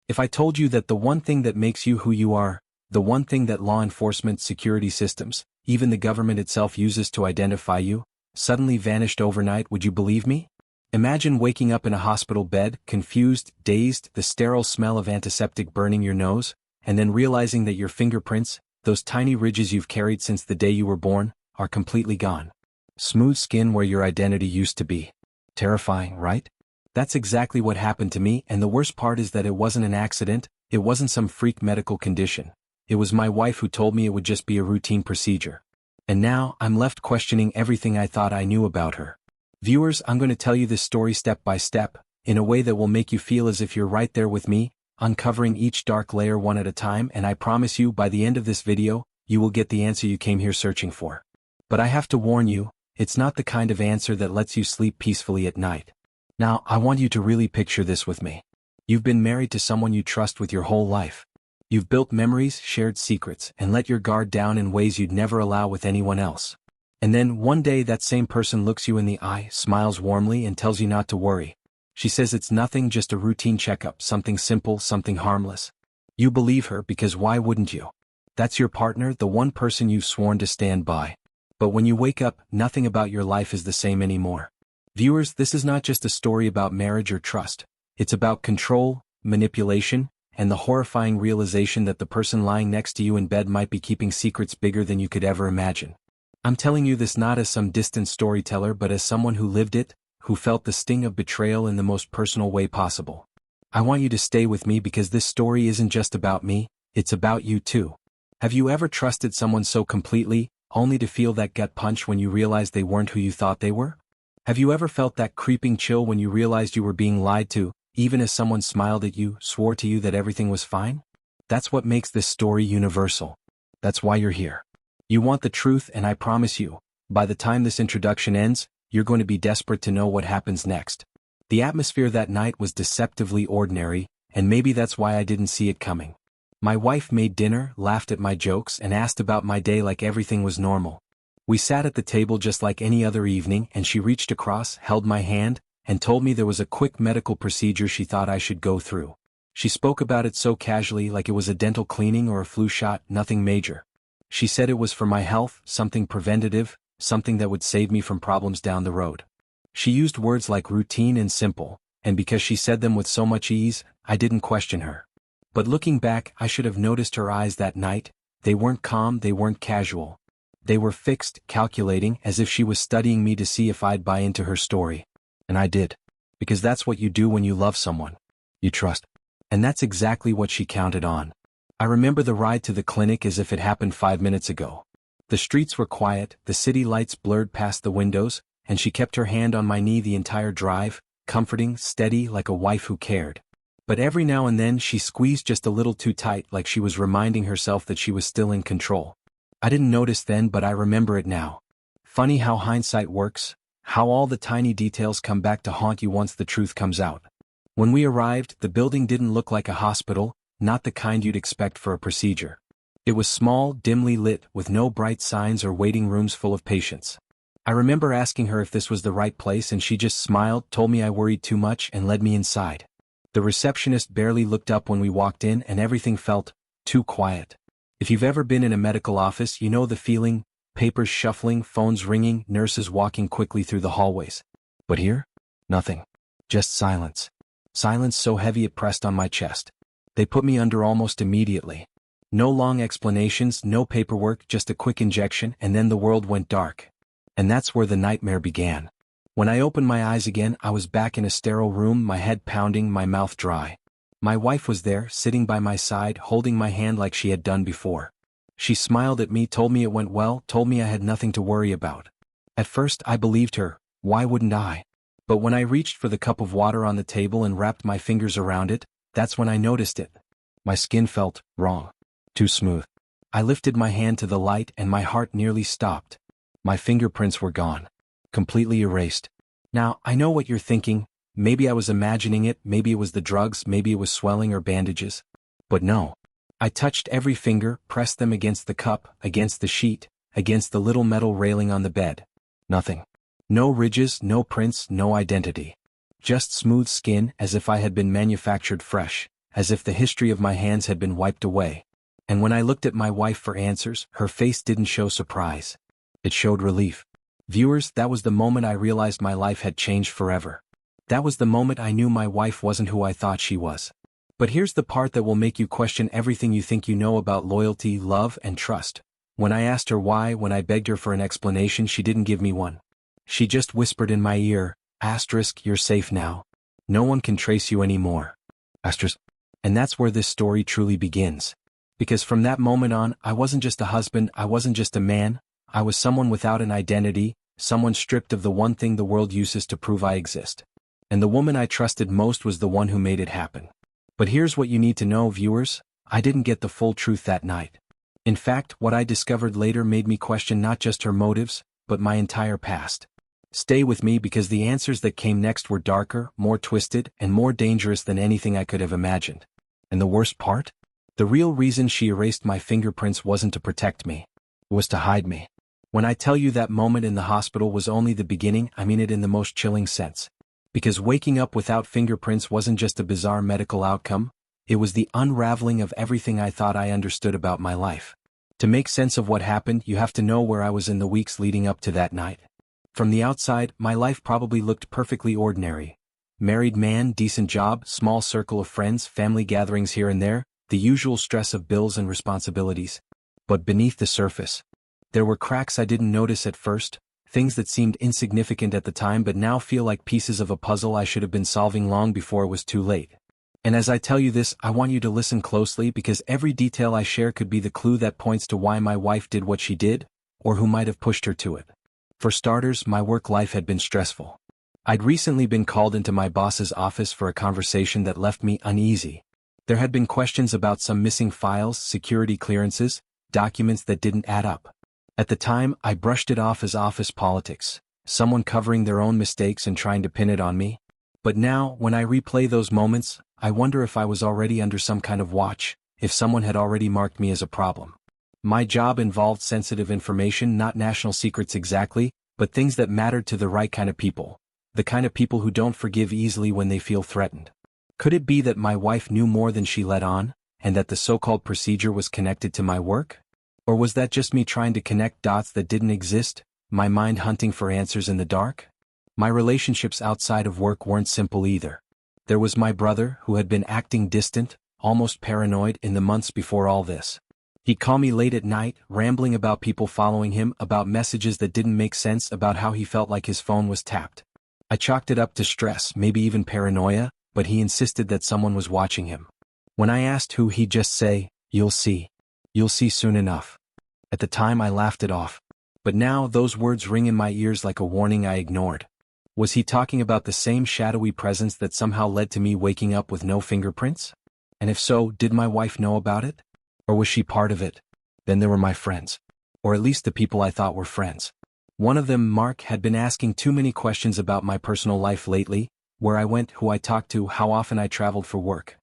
If I told you that the one thing that makes you who you are, the one thing that law enforcement, security systems, even the government itself uses to identify you, suddenly vanished overnight, would you believe me? Imagine waking up in a hospital bed, confused, dazed, the sterile smell of antiseptic burning your nose, and then realizing that your fingerprints, those tiny ridges you've carried since the day you were born, are completely gone. Smooth skin where your identity used to be. Terrifying, right? That's exactly what happened to me, and the worst part is that it wasn't an accident, it wasn't some freak medical condition. It was my wife who told me it would just be a routine procedure. And now, I'm left questioning everything I thought I knew about her. Viewers, I'm going to tell you this story step by step, in a way that will make you feel as if you're right there with me, uncovering each dark layer one at a time, and I promise you, by the end of this video, you will get the answer you came here searching for. But I have to warn you, it's not the kind of answer that lets you sleep peacefully at night. Now, I want you to really picture this with me. You've been married to someone you trust with your whole life. You've built memories, shared secrets, and let your guard down in ways you'd never allow with anyone else. And then, one day that same person looks you in the eye, smiles warmly, and tells you not to worry. She says it's nothing, just a routine checkup, something simple, something harmless. You believe her because why wouldn't you? That's your partner, the one person you've sworn to stand by. But when you wake up, nothing about your life is the same anymore. Viewers, this is not just a story about marriage or trust. It's about control, manipulation, and the horrifying realization that the person lying next to you in bed might be keeping secrets bigger than you could ever imagine. I'm telling you this not as some distant storyteller but as someone who lived it, who felt the sting of betrayal in the most personal way possible. I want you to stay with me because this story isn't just about me, it's about you too. Have you ever trusted someone so completely, only to feel that gut punch when you realized they weren't who you thought they were? Have you ever felt that creeping chill when you realized you were being lied to, even as someone smiled at you, swore to you that everything was fine? That's what makes this story universal. That's why you're here. You want the truth, and I promise you, by the time this introduction ends, you're going to be desperate to know what happens next. The atmosphere that night was deceptively ordinary, and maybe that's why I didn't see it coming. My wife made dinner, laughed at my jokes, and asked about my day like everything was normal. We sat at the table just like any other evening, and she reached across, held my hand, and told me there was a quick medical procedure she thought I should go through. She spoke about it so casually, like it was a dental cleaning or a flu shot, nothing major. She said it was for my health, something preventative, something that would save me from problems down the road. She used words like routine and simple, and because she said them with so much ease, I didn't question her. But looking back, I should have noticed her eyes that night. They weren't calm, they weren't casual. They were fixed, calculating, as if she was studying me to see if I'd buy into her story. And I did. Because that's what you do when you love someone. You trust. And that's exactly what she counted on. I remember the ride to the clinic as if it happened 5 minutes ago. The streets were quiet, the city lights blurred past the windows, and she kept her hand on my knee the entire drive, comforting, steady, like a wife who cared. But every now and then she squeezed just a little too tight, like she was reminding herself that she was still in control. I didn't notice then, but I remember it now. Funny how hindsight works, how all the tiny details come back to haunt you once the truth comes out. When we arrived, the building didn't look like a hospital, not the kind you'd expect for a procedure. It was small, dimly lit, with no bright signs or waiting rooms full of patients. I remember asking her if this was the right place, and she just smiled, told me I worried too much, and led me inside. The receptionist barely looked up when we walked in, and everything felt too quiet. If you've ever been in a medical office, you know the feeling: papers shuffling, phones ringing, nurses walking quickly through the hallways. But here? Nothing. Just silence. Silence so heavy it pressed on my chest. They put me under almost immediately. No long explanations, no paperwork, just a quick injection, and then the world went dark. And that's where the nightmare began. When I opened my eyes again, I was back in a sterile room, my head pounding, my mouth dry. My wife was there, sitting by my side, holding my hand like she had done before. She smiled at me, told me it went well, told me I had nothing to worry about. At first, I believed her. Why wouldn't I? But when I reached for the cup of water on the table and wrapped my fingers around it, that's when I noticed it. My skin felt wrong. Too smooth. I lifted my hand to the light and my heart nearly stopped. My fingerprints were gone. Completely erased. Now, I know what you're thinking. Maybe I was imagining it, maybe it was the drugs, maybe it was swelling or bandages. But no. I touched every finger, pressed them against the cup, against the sheet, against the little metal railing on the bed. Nothing. No ridges, no prints, no identity. Just smooth skin, as if I had been manufactured fresh, as if the history of my hands had been wiped away. And when I looked at my wife for answers, her face didn't show surprise. It showed relief. Viewers, that was the moment I realized my life had changed forever. That was the moment I knew my wife wasn't who I thought she was. But here's the part that will make you question everything you think you know about loyalty, love, and trust. When I asked her why, when I begged her for an explanation, she didn't give me one. She just whispered in my ear, "Asterisk, you're safe now. No one can trace you anymore." Asterisk. And that's where this story truly begins. Because from that moment on, I wasn't just a husband, I wasn't just a man, I was someone without an identity, someone stripped of the one thing the world uses to prove I exist. And the woman I trusted most was the one who made it happen. But here's what you need to know, viewers, I didn't get the full truth that night. In fact, what I discovered later made me question not just her motives, but my entire past. Stay with me because the answers that came next were darker, more twisted, and more dangerous than anything I could have imagined. And the worst part? The real reason she erased my fingerprints wasn't to protect me. It was to hide me. When I tell you that moment in the hospital was only the beginning, I mean it in the most chilling sense. Because waking up without fingerprints wasn't just a bizarre medical outcome, it was the unraveling of everything I thought I understood about my life. To make sense of what happened, you have to know where I was in the weeks leading up to that night. From the outside, my life probably looked perfectly ordinary. Married man, decent job, small circle of friends, family gatherings here and there, the usual stress of bills and responsibilities. But beneath the surface, there were cracks I didn't notice at first, things that seemed insignificant at the time but now feel like pieces of a puzzle I should have been solving long before it was too late. And as I tell you this, I want you to listen closely because every detail I share could be the clue that points to why my wife did what she did, or who might have pushed her to it. For starters, my work life had been stressful. I'd recently been called into my boss's office for a conversation that left me uneasy. There had been questions about some missing files, security clearances, documents that didn't add up. At the time, I brushed it off as office politics, someone covering their own mistakes and trying to pin it on me. But now, when I replay those moments, I wonder if I was already under some kind of watch, if someone had already marked me as a problem. My job involved sensitive information, not national secrets exactly, but things that mattered to the right kind of people. The kind of people who don't forgive easily when they feel threatened. Could it be that my wife knew more than she let on, and that the so-called procedure was connected to my work? Or was that just me trying to connect dots that didn't exist, my mind hunting for answers in the dark? My relationships outside of work weren't simple either. There was my brother, who had been acting distant, almost paranoid in the months before all this. He'd call me late at night, rambling about people following him, about messages that didn't make sense, about how he felt like his phone was tapped. I chalked it up to stress, maybe even paranoia, but he insisted that someone was watching him. When I asked who, he'd just say, "You'll see. You'll see soon enough." At the time I laughed it off. But now those words ring in my ears like a warning I ignored. Was he talking about the same shadowy presence that somehow led to me waking up with no fingerprints? And if so, did my wife know about it? Or was she part of it? Then there were my friends. Or at least the people I thought were friends. One of them, Mark, had been asking too many questions about my personal life lately, where I went, who I talked to, how often I traveled for work.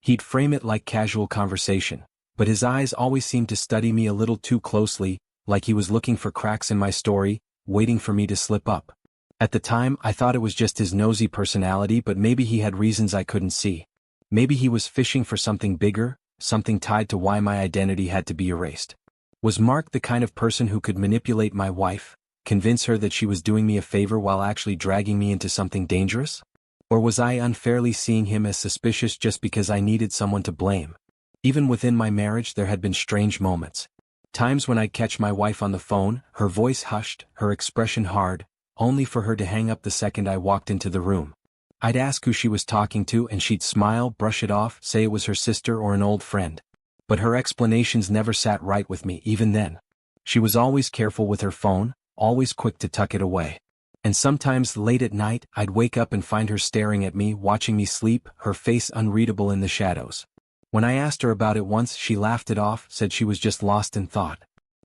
He'd frame it like casual conversation, but his eyes always seemed to study me a little too closely, like he was looking for cracks in my story, waiting for me to slip up. At the time, I thought it was just his nosy personality, but maybe he had reasons I couldn't see. Maybe he was fishing for something bigger, something tied to why my identity had to be erased. Was Mark the kind of person who could manipulate my wife, convince her that she was doing me a favor while actually dragging me into something dangerous? Or was I unfairly seeing him as suspicious just because I needed someone to blame? Even within my marriage there had been strange moments. Times when I'd catch my wife on the phone, her voice hushed, her expression hard, only for her to hang up the second I walked into the room. I'd ask who she was talking to and she'd smile, brush it off, say it was her sister or an old friend. But her explanations never sat right with me even then. She was always careful with her phone, always quick to tuck it away. And sometimes late at night, I'd wake up and find her staring at me, watching me sleep, her face unreadable in the shadows. When I asked her about it once, she laughed it off, said she was just lost in thought.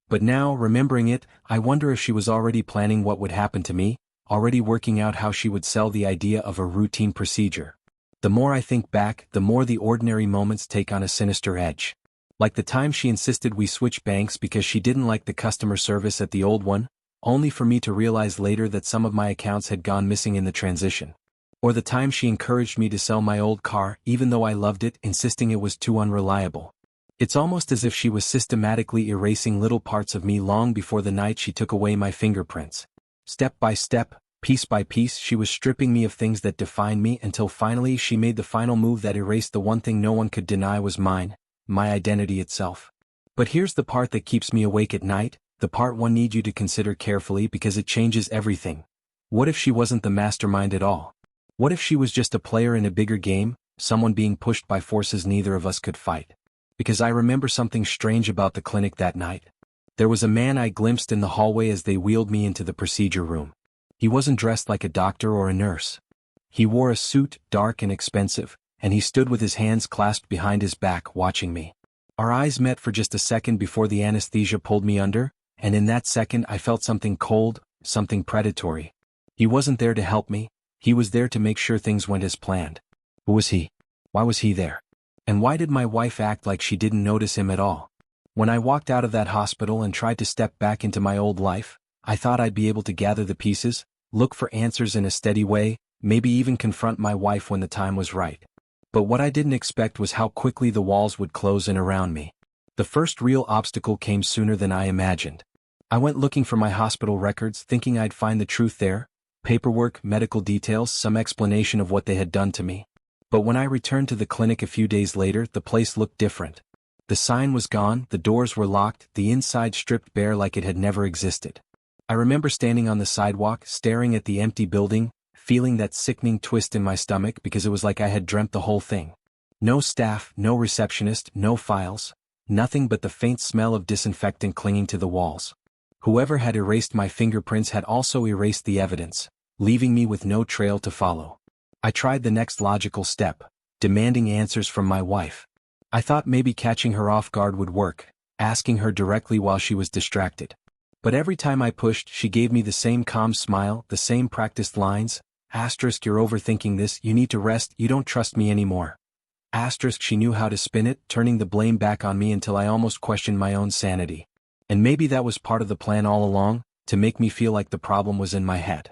But now, remembering it, I wonder if she was already planning what would happen to me, already working out how she would sell the idea of a routine procedure. The more I think back, the more the ordinary moments take on a sinister edge. Like the time she insisted we switch banks because she didn't like the customer service at the old one, only for me to realize later that some of my accounts had gone missing in the transition. Or the time she encouraged me to sell my old car even though I loved it, insisting it was too unreliable. It's almost as if she was systematically erasing little parts of me long before the night she took away my fingerprints. Step by step, piece by piece, she was stripping me of things that defined me until finally she made the final move that erased the one thing no one could deny was mine, my identity itself. But here's the part that keeps me awake at night, the part one needs you to consider carefully because it changes everything. What if she wasn't the mastermind at all? What if she was just a player in a bigger game, someone being pushed by forces neither of us could fight? Because I remember something strange about the clinic that night. There was a man I glimpsed in the hallway as they wheeled me into the procedure room. He wasn't dressed like a doctor or a nurse. He wore a suit, dark and expensive, and he stood with his hands clasped behind his back watching me. Our eyes met for just a second before the anesthesia pulled me under, and in that second I felt something cold, something predatory. He wasn't there to help me, he was there to make sure things went as planned. Who was he? Why was he there? And why did my wife act like she didn't notice him at all? When I walked out of that hospital and tried to step back into my old life, I thought I'd be able to gather the pieces, look for answers in a steady way, maybe even confront my wife when the time was right. But what I didn't expect was how quickly the walls would close in around me. The first real obstacle came sooner than I imagined. I went looking for my hospital records thinking I'd find the truth there, paperwork, medical details, some explanation of what they had done to me. But when I returned to the clinic a few days later, the place looked different. The sign was gone, the doors were locked, the inside stripped bare like it had never existed. I remember standing on the sidewalk, staring at the empty building, feeling that sickening twist in my stomach because it was like I had dreamt the whole thing. No staff, no receptionist, no files, nothing but the faint smell of disinfectant clinging to the walls. Whoever had erased my fingerprints had also erased the evidence, leaving me with no trail to follow. I tried the next logical step, demanding answers from my wife. I thought maybe catching her off guard would work, asking her directly while she was distracted. But every time I pushed, she gave me the same calm smile, the same practiced lines. Asterisk, you're overthinking this, you need to rest, you don't trust me anymore. Asterisk, she knew how to spin it, turning the blame back on me until I almost questioned my own sanity. And maybe that was part of the plan all along, to make me feel like the problem was in my head.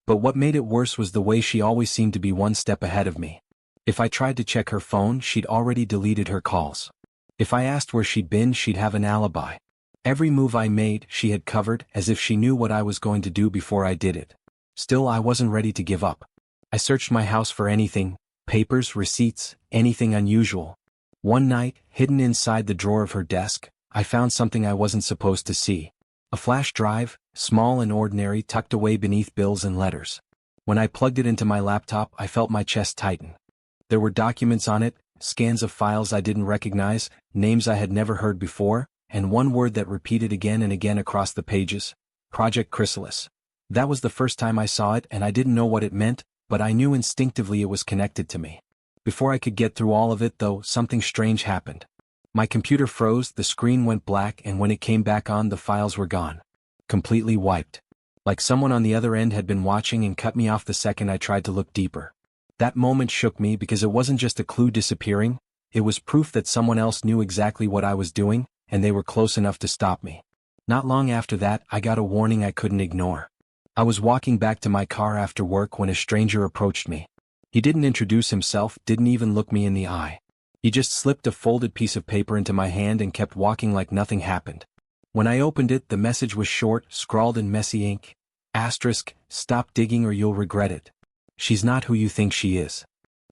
But what made it worse was the way she always seemed to be one step ahead of me. If I tried to check her phone, she'd already deleted her calls. If I asked where she'd been, she'd have an alibi. Every move I made, she had covered, as if she knew what I was going to do before I did it. Still, I wasn't ready to give up. I searched my house for anything, papers, receipts, anything unusual. One night, hidden inside the drawer of her desk, I found something I wasn't supposed to see. A flash drive, small and ordinary, tucked away beneath bills and letters. When I plugged it into my laptop, I felt my chest tighten. There were documents on it, scans of files I didn't recognize, names I had never heard before, and one word that repeated again and again across the pages: Project Chrysalis. That was the first time I saw it, and I didn't know what it meant, but I knew instinctively it was connected to me. Before I could get through all of it, though, something strange happened. My computer froze, the screen went black, and when it came back on, the files were gone. Completely wiped. Like someone on the other end had been watching and cut me off the second I tried to look deeper. That moment shook me because it wasn't just a clue disappearing, it was proof that someone else knew exactly what I was doing, and they were close enough to stop me. Not long after that, I got a warning I couldn't ignore. I was walking back to my car after work when a stranger approached me. He didn't introduce himself, didn't even look me in the eye. He just slipped a folded piece of paper into my hand and kept walking like nothing happened. When I opened it, the message was short, scrawled in messy ink. Asterisk, stop digging or you'll regret it. She's not who you think she is.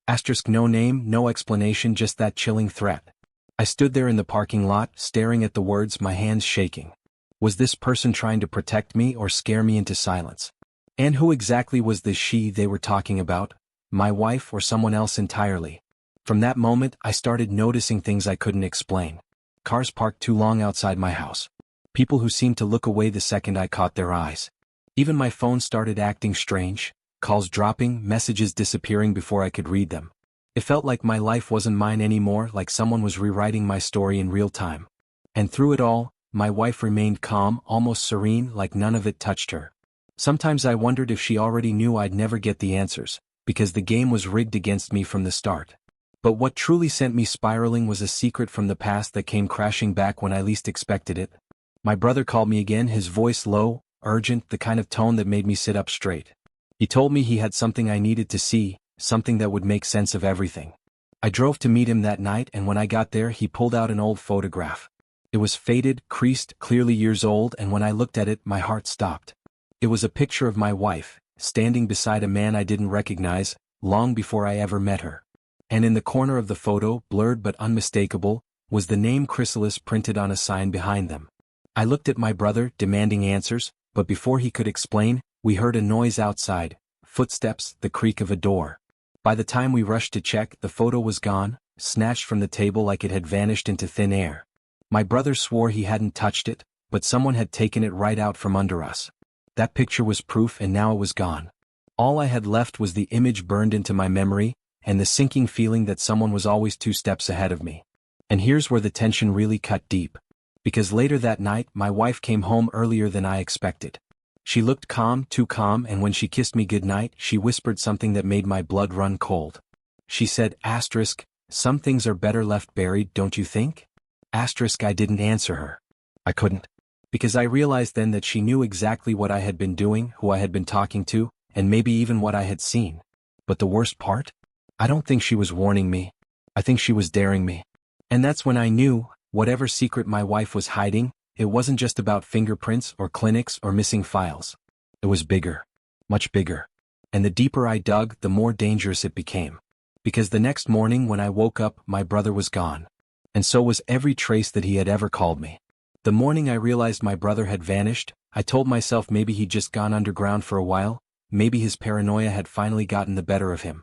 Asterisk, no name, no explanation, just that chilling threat. I stood there in the parking lot, staring at the words, my hands shaking. Was this person trying to protect me or scare me into silence? And who exactly was this she they were talking about? My wife or someone else entirely? From that moment, I started noticing things I couldn't explain. Cars parked too long outside my house. People who seemed to look away the second I caught their eyes. Even my phone started acting strange, calls dropping, messages disappearing before I could read them. It felt like my life wasn't mine anymore, like someone was rewriting my story in real time. And through it all, my wife remained calm, almost serene, like none of it touched her. Sometimes I wondered if she already knew I'd never get the answers, because the game was rigged against me from the start. But what truly sent me spiraling was a secret from the past that came crashing back when I least expected it. My brother called me again, his voice low, urgent, the kind of tone that made me sit up straight. He told me he had something I needed to see, something that would make sense of everything. I drove to meet him that night, and when I got there he pulled out an old photograph. It was faded, creased, clearly years old, and when I looked at it my heart stopped. It was a picture of my wife, standing beside a man I didn't recognize, long before I ever met her. And in the corner of the photo, blurred but unmistakable, was the name Chrysalis printed on a sign behind them. I looked at my brother, demanding answers, but before he could explain, we heard a noise outside, footsteps, the creak of a door. By the time we rushed to check, the photo was gone, snatched from the table like it had vanished into thin air. My brother swore he hadn't touched it, but someone had taken it right out from under us. That picture was proof, and now it was gone. All I had left was the image burned into my memory, and the sinking feeling that someone was always 2 steps ahead of me. And here's where the tension really cut deep. Because later that night my wife came home earlier than I expected. She looked calm, too calm, and when she kissed me goodnight she whispered something that made my blood run cold. She said, "Some things are better left buried, don't you think?" I didn't answer her. I couldn't. Because I realized then that she knew exactly what I had been doing, who I had been talking to, and maybe even what I had seen. But the worst part? I don't think she was warning me. I think she was daring me. And that's when I knew, whatever secret my wife was hiding, it wasn't just about fingerprints or clinics or missing files. It was bigger. Much bigger. And the deeper I dug, the more dangerous it became. Because the next morning when I woke up, my brother was gone. And so was every trace that he had ever called me. The morning I realized my brother had vanished, I told myself maybe he'd just gone underground for a while, maybe his paranoia had finally gotten the better of him.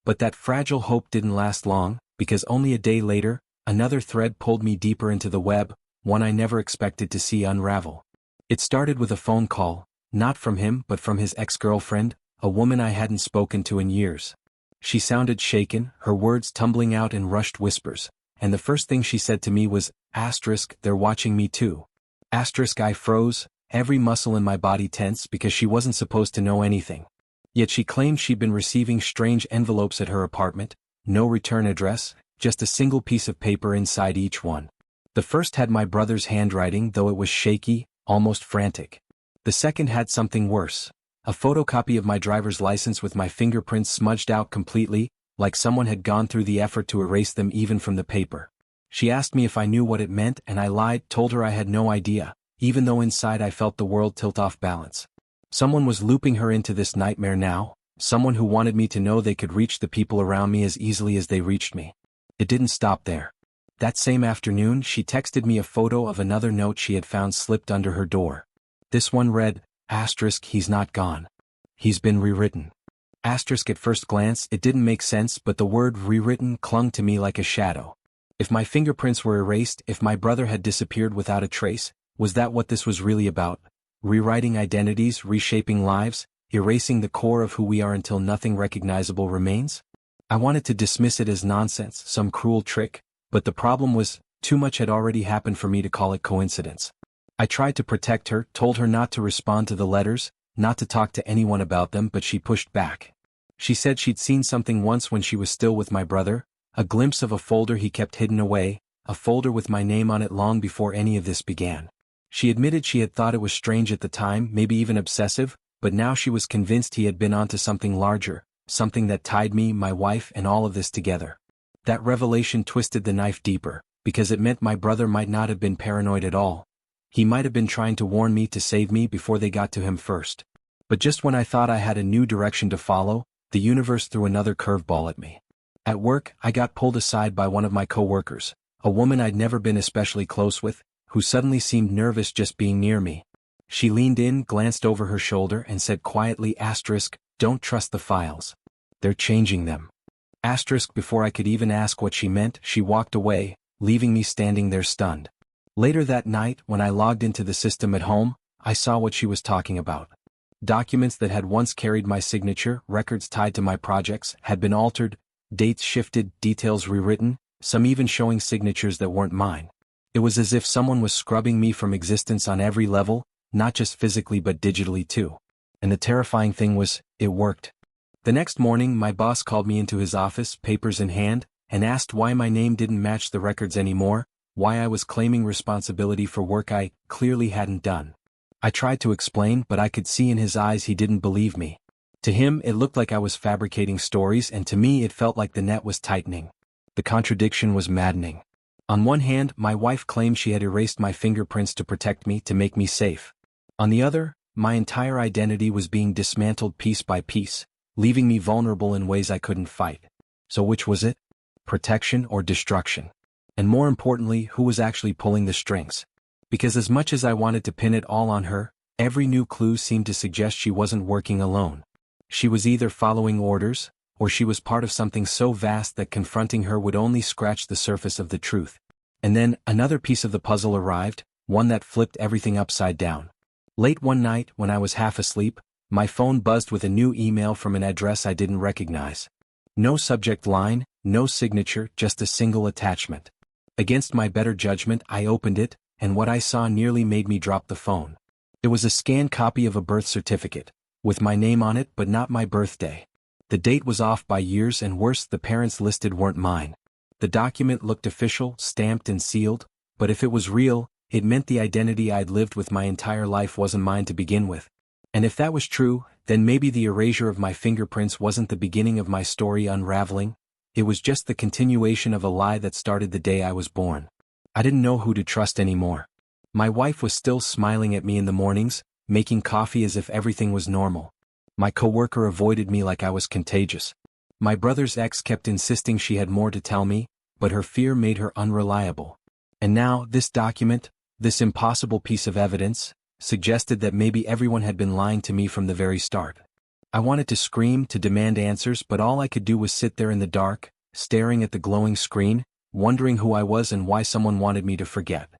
But that fragile hope didn't last long, because only a day later, another thread pulled me deeper into the web, one I never expected to see unravel. It started with a phone call, not from him but from his ex-girlfriend, a woman I hadn't spoken to in years. She sounded shaken, her words tumbling out in rushed whispers, and the first thing she said to me was, "They're watching me too." I froze, every muscle in my body tense because she wasn't supposed to know anything. Yet she claimed she'd been receiving strange envelopes at her apartment, no return address, just a single piece of paper inside each one. The first had my brother's handwriting, though it was shaky, almost frantic. The second had something worse, a photocopy of my driver's license with my fingerprints smudged out completely, like someone had gone through the effort to erase them even from the paper. She asked me if I knew what it meant, and I lied, told her I had no idea, even though inside I felt the world tilt off balance. Someone was looping her into this nightmare now, someone who wanted me to know they could reach the people around me as easily as they reached me. It didn't stop there. That same afternoon she texted me a photo of another note she had found slipped under her door. This one read, "He's not gone. He's been rewritten." At first glance it didn't make sense, but the word rewritten clung to me like a shadow. If my fingerprints were erased, if my brother had disappeared without a trace, was that what this was really about? Rewriting identities, reshaping lives, erasing the core of who we are until nothing recognizable remains? I wanted to dismiss it as nonsense, some cruel trick, but the problem was, too much had already happened for me to call it coincidence. I tried to protect her, told her not to respond to the letters, not to talk to anyone about them, but she pushed back. She said she'd seen something once when she was still with my brother, a glimpse of a folder he kept hidden away, a folder with my name on it long before any of this began. She admitted she had thought it was strange at the time, maybe even obsessive, but now she was convinced he had been onto something larger, something that tied me, my wife, and all of this together. That revelation twisted the knife deeper, because it meant my brother might not have been paranoid at all. He might have been trying to warn me, to save me before they got to him first. But just when I thought I had a new direction to follow, the universe threw another curveball at me. At work, I got pulled aside by one of my co-workers, a woman I'd never been especially close with, who suddenly seemed nervous just being near me. She leaned in, glanced over her shoulder, and said quietly, "Don't trust the files. They're changing them." Before I could even ask what she meant, she walked away, leaving me standing there stunned. Later that night, when I logged into the system at home, I saw what she was talking about. Documents that had once carried my signature, records tied to my projects, had been altered, dates shifted, details rewritten, some even showing signatures that weren't mine. It was as if someone was scrubbing me from existence on every level, not just physically but digitally too. And the terrifying thing was, it worked. The next morning my boss called me into his office, papers in hand, and asked why my name didn't match the records anymore, why I was claiming responsibility for work I clearly hadn't done. I tried to explain, but I could see in his eyes he didn't believe me. To him, it looked like I was fabricating stories, and to me it felt like the net was tightening. The contradiction was maddening. On one hand, my wife claimed she had erased my fingerprints to protect me, to make me safe. On the other, my entire identity was being dismantled piece by piece, leaving me vulnerable in ways I couldn't fight. So which was it? Protection or destruction? And more importantly, who was actually pulling the strings? Because as much as I wanted to pin it all on her, every new clue seemed to suggest she wasn't working alone. She was either following orders, or she was part of something so vast that confronting her would only scratch the surface of the truth. And then, another piece of the puzzle arrived, one that flipped everything upside down. Late one night, when I was half asleep, my phone buzzed with a new email from an address I didn't recognize. No subject line, no signature, just a single attachment. Against my better judgment, I opened it, and what I saw nearly made me drop the phone. It was a scanned copy of a birth certificate, with my name on it but not my birthday. The date was off by years, and worse, the parents listed weren't mine. The document looked official, stamped and sealed, but if it was real, it meant the identity I'd lived with my entire life wasn't mine to begin with. And if that was true, then maybe the erasure of my fingerprints wasn't the beginning of my story unraveling. It was just the continuation of a lie that started the day I was born. I didn't know who to trust anymore. My wife was still smiling at me in the mornings, making coffee as if everything was normal. My coworker avoided me like I was contagious. My brother's ex kept insisting she had more to tell me, but her fear made her unreliable. And now, this document, this impossible piece of evidence, suggested that maybe everyone had been lying to me from the very start. I wanted to scream, to demand answers, but all I could do was sit there in the dark, staring at the glowing screen, wondering who I was and why someone wanted me to forget.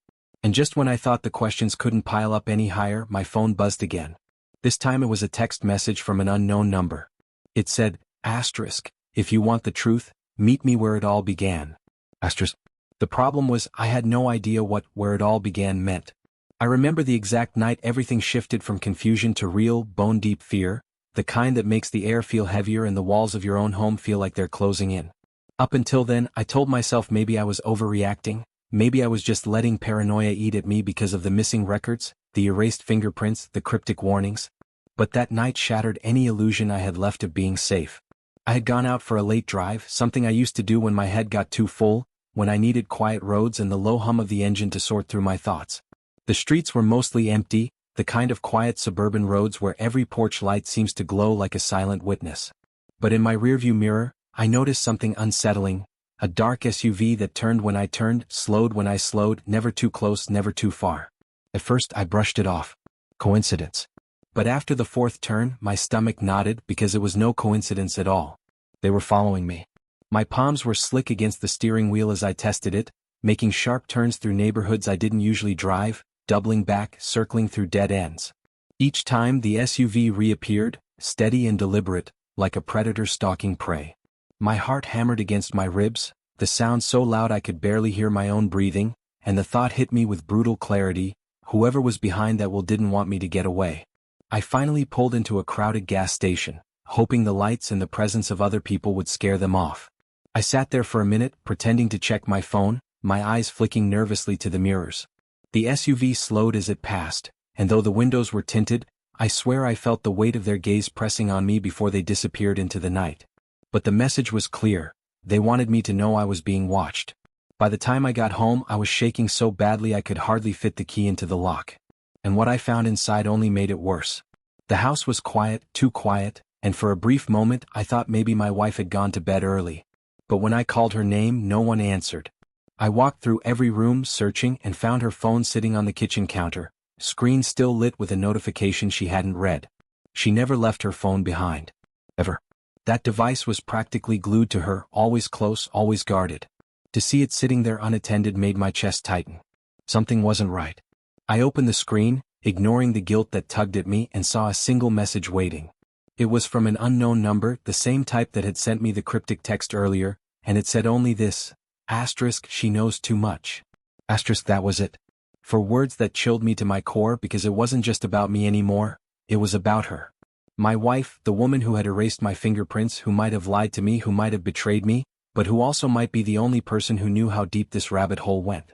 And just when I thought the questions couldn't pile up any higher, my phone buzzed again. This time it was a text message from an unknown number. It said, asterisk, if you want the truth, meet me where it all began. Asterisk. The problem was, I had no idea what where it all began meant. I remember the exact night everything shifted from confusion to real, bone-deep fear, the kind that makes the air feel heavier and the walls of your own home feel like they're closing in. Up until then, I told myself maybe I was overreacting, maybe I was just letting paranoia eat at me because of the missing records, the erased fingerprints, the cryptic warnings. But that night shattered any illusion I had left of being safe. I had gone out for a late drive, something I used to do when my head got too full, when I needed quiet roads and the low hum of the engine to sort through my thoughts. The streets were mostly empty, the kind of quiet suburban roads where every porch light seems to glow like a silent witness. But in my rearview mirror, I noticed something unsettling, a dark SUV that turned when I turned, slowed when I slowed, never too close, never too far. At first I brushed it off. Coincidence. But after the fourth turn, my stomach knotted because it was no coincidence at all. They were following me. My palms were slick against the steering wheel as I tested it, making sharp turns through neighborhoods I didn't usually drive, doubling back, circling through dead ends. Each time the SUV reappeared, steady and deliberate, like a predator stalking prey. My heart hammered against my ribs, the sound so loud I could barely hear my own breathing, and the thought hit me with brutal clarity, whoever was behind that wheel didn't want me to get away. I finally pulled into a crowded gas station, hoping the lights and the presence of other people would scare them off. I sat there for a minute, pretending to check my phone, my eyes flicking nervously to the mirrors. The SUV slowed as it passed, and though the windows were tinted, I swear I felt the weight of their gaze pressing on me before they disappeared into the night. But the message was clear. They wanted me to know I was being watched. By the time I got home, I was shaking so badly I could hardly fit the key into the lock. And what I found inside only made it worse. The house was quiet, too quiet, and for a brief moment I thought maybe my wife had gone to bed early. But when I called her name, no one answered. I walked through every room searching and found her phone sitting on the kitchen counter, screen still lit with a notification she hadn't read. She never left her phone behind. Ever. That device was practically glued to her, always close, always guarded. To see it sitting there unattended made my chest tighten. Something wasn't right. I opened the screen, ignoring the guilt that tugged at me, and saw a single message waiting. It was from an unknown number, the same type that had sent me the cryptic text earlier, and it said only this, asterisk, she knows too much. Asterisk, that was it. For words that chilled me to my core because it wasn't just about me anymore, it was about her. My wife, the woman who had erased my fingerprints, who might have lied to me, who might have betrayed me, but who also might be the only person who knew how deep this rabbit hole went.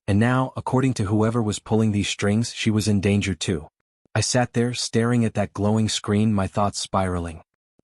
And now, according to whoever was pulling these strings, she was in danger too. I sat there, staring at that glowing screen, my thoughts spiraling.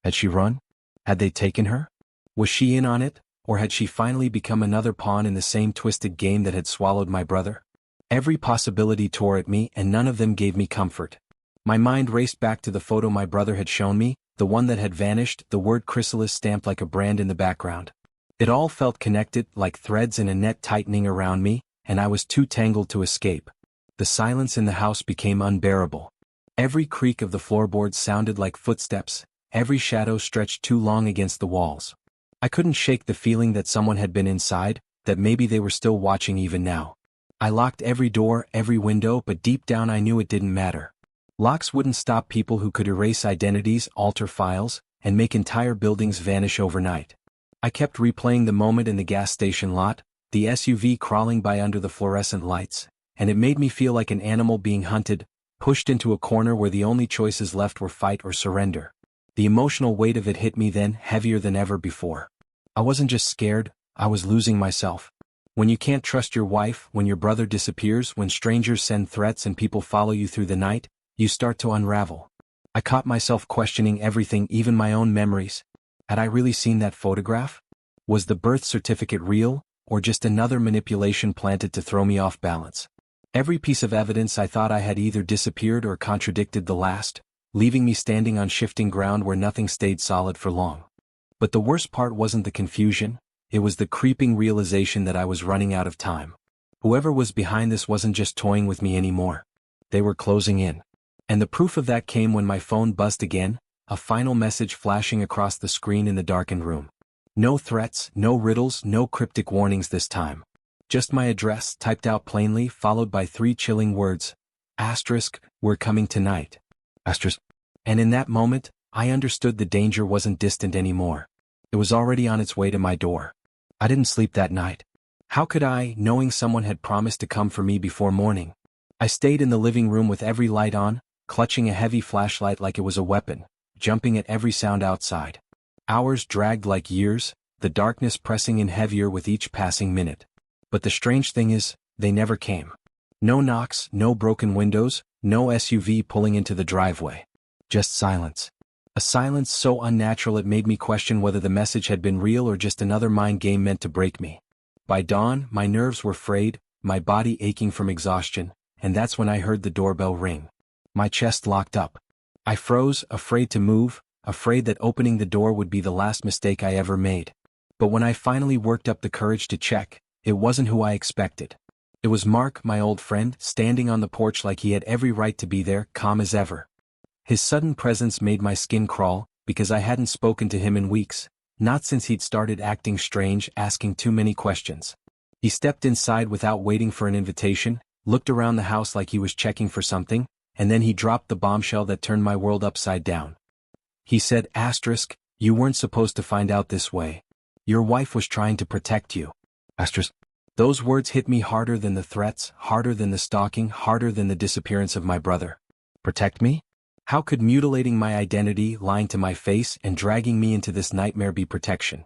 Had she run? Had they taken her? Was she in on it, or had she finally become another pawn in the same twisted game that had swallowed my brother? Every possibility tore at me, and none of them gave me comfort. My mind raced back to the photo my brother had shown me, the one that had vanished, the word chrysalis stamped like a brand in the background. It all felt connected, like threads in a net tightening around me, and I was too tangled to escape. The silence in the house became unbearable. Every creak of the floorboards sounded like footsteps, every shadow stretched too long against the walls. I couldn't shake the feeling that someone had been inside, that maybe they were still watching even now. I locked every door, every window, but deep down I knew it didn't matter. Locks wouldn't stop people who could erase identities, alter files, and make entire buildings vanish overnight. I kept replaying the moment in the gas station lot, the SUV crawling by under the fluorescent lights, and it made me feel like an animal being hunted, pushed into a corner where the only choices left were fight or surrender. The emotional weight of it hit me then, heavier than ever before. I wasn't just scared, I was losing myself. When you can't trust your wife, when your brother disappears, when strangers send threats and people follow you through the night, you start to unravel. I caught myself questioning everything, even my own memories. Had I really seen that photograph? Was the birth certificate real, or just another manipulation planted to throw me off balance? Every piece of evidence I thought I had either disappeared or contradicted the last, leaving me standing on shifting ground where nothing stayed solid for long. But the worst part wasn't the confusion, it was the creeping realization that I was running out of time. Whoever was behind this wasn't just toying with me anymore. They were closing in. And the proof of that came when my phone buzzed again, a final message flashing across the screen in the darkened room. No threats, no riddles, no cryptic warnings this time. Just my address, typed out plainly, followed by 3 chilling words. Asterisk, we're coming tonight. Asterisk. And in that moment, I understood the danger wasn't distant anymore. It was already on its way to my door. I didn't sleep that night. How could I, knowing someone had promised to come for me before morning? I stayed in the living room with every light on, clutching a heavy flashlight like it was a weapon, jumping at every sound outside. Hours dragged like years, the darkness pressing in heavier with each passing minute. But the strange thing is, they never came. No knocks, no broken windows, no SUV pulling into the driveway. Just silence. A silence so unnatural it made me question whether the message had been real or just another mind game meant to break me. By dawn, my nerves were frayed, my body aching from exhaustion, and that's when I heard the doorbell ring. My chest locked up. I froze, afraid to move, afraid that opening the door would be the last mistake I ever made. But when I finally worked up the courage to check, it wasn't who I expected. It was Mark, my old friend, standing on the porch like he had every right to be there, calm as ever. His sudden presence made my skin crawl, because I hadn't spoken to him in weeks, not since he'd started acting strange, asking too many questions. He stepped inside without waiting for an invitation, looked around the house like he was checking for something, and then he dropped the bombshell that turned my world upside down. He said, Asterisk, you weren't supposed to find out this way. Your wife was trying to protect you. Asterisk. Those words hit me harder than the threats, harder than the stalking, harder than the disappearance of my brother. Protect me? How could mutilating my identity, lying to my face, and dragging me into this nightmare be protection?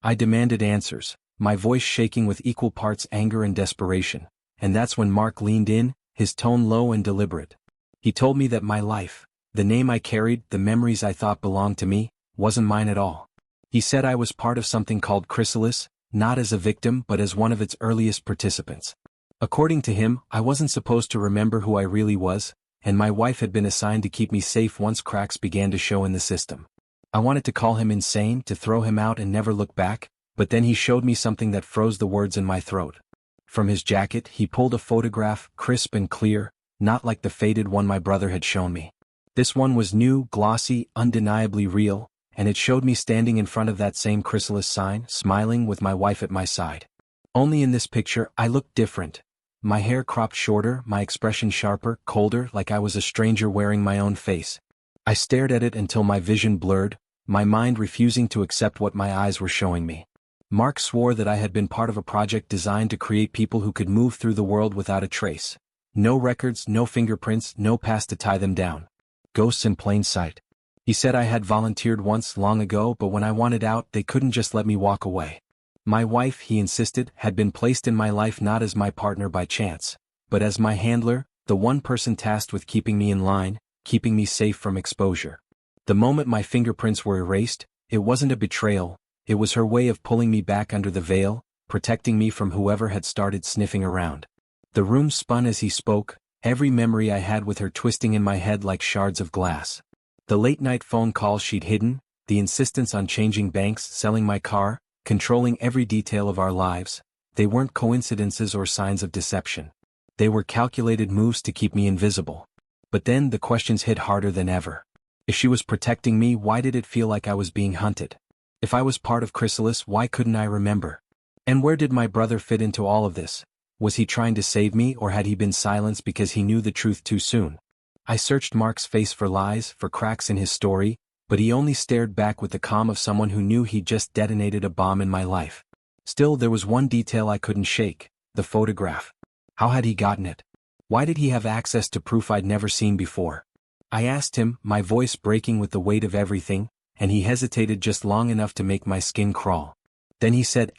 I demanded answers, my voice shaking with equal parts anger and desperation, and that's when Mark leaned in, his tone low and deliberate. He told me that my life, the name I carried, the memories I thought belonged to me, wasn't mine at all. He said I was part of something called Chrysalis, not as a victim but as one of its earliest participants. According to him, I wasn't supposed to remember who I really was, and my wife had been assigned to keep me safe once cracks began to show in the system. I wanted to call him insane, to throw him out and never look back, but then he showed me something that froze the words in my throat. From his jacket, he pulled a photograph, crisp and clear, not like the faded one my brother had shown me. This one was new, glossy, undeniably real, and it showed me standing in front of that same chrysalis sign, smiling with my wife at my side. Only in this picture, I looked different. My hair cropped shorter, my expression sharper, colder, like I was a stranger wearing my own face. I stared at it until my vision blurred, my mind refusing to accept what my eyes were showing me. Mark swore that I had been part of a project designed to create people who could move through the world without a trace. No records, no fingerprints, no past to tie them down. Ghosts in plain sight. He said I had volunteered once long ago, but when I wanted out, they couldn't just let me walk away. My wife, he insisted, had been placed in my life not as my partner by chance, but as my handler, the one person tasked with keeping me in line, keeping me safe from exposure. The moment my fingerprints were erased, it wasn't a betrayal, it was her way of pulling me back under the veil, protecting me from whoever had started sniffing around. The room spun as he spoke, every memory I had with her twisting in my head like shards of glass. The late-night phone calls she'd hidden, the insistence on changing banks, selling my car, controlling every detail of our lives, they weren't coincidences or signs of deception. They were calculated moves to keep me invisible. But then the questions hit harder than ever. If she was protecting me, why did it feel like I was being hunted? If I was part of Chrysalis, why couldn't I remember? And where did my brother fit into all of this? Was he trying to save me, or had he been silenced because he knew the truth too soon? I searched Mark's face for lies, for cracks in his story, but he only stared back with the calm of someone who knew he'd just detonated a bomb in my life. Still, there was one detail I couldn't shake: the photograph. How had he gotten it? Why did he have access to proof I'd never seen before? I asked him, my voice breaking with the weight of everything, and he hesitated just long enough to make my skin crawl. Then he said,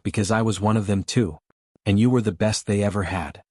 because I was one of them too. And you were the best they ever had.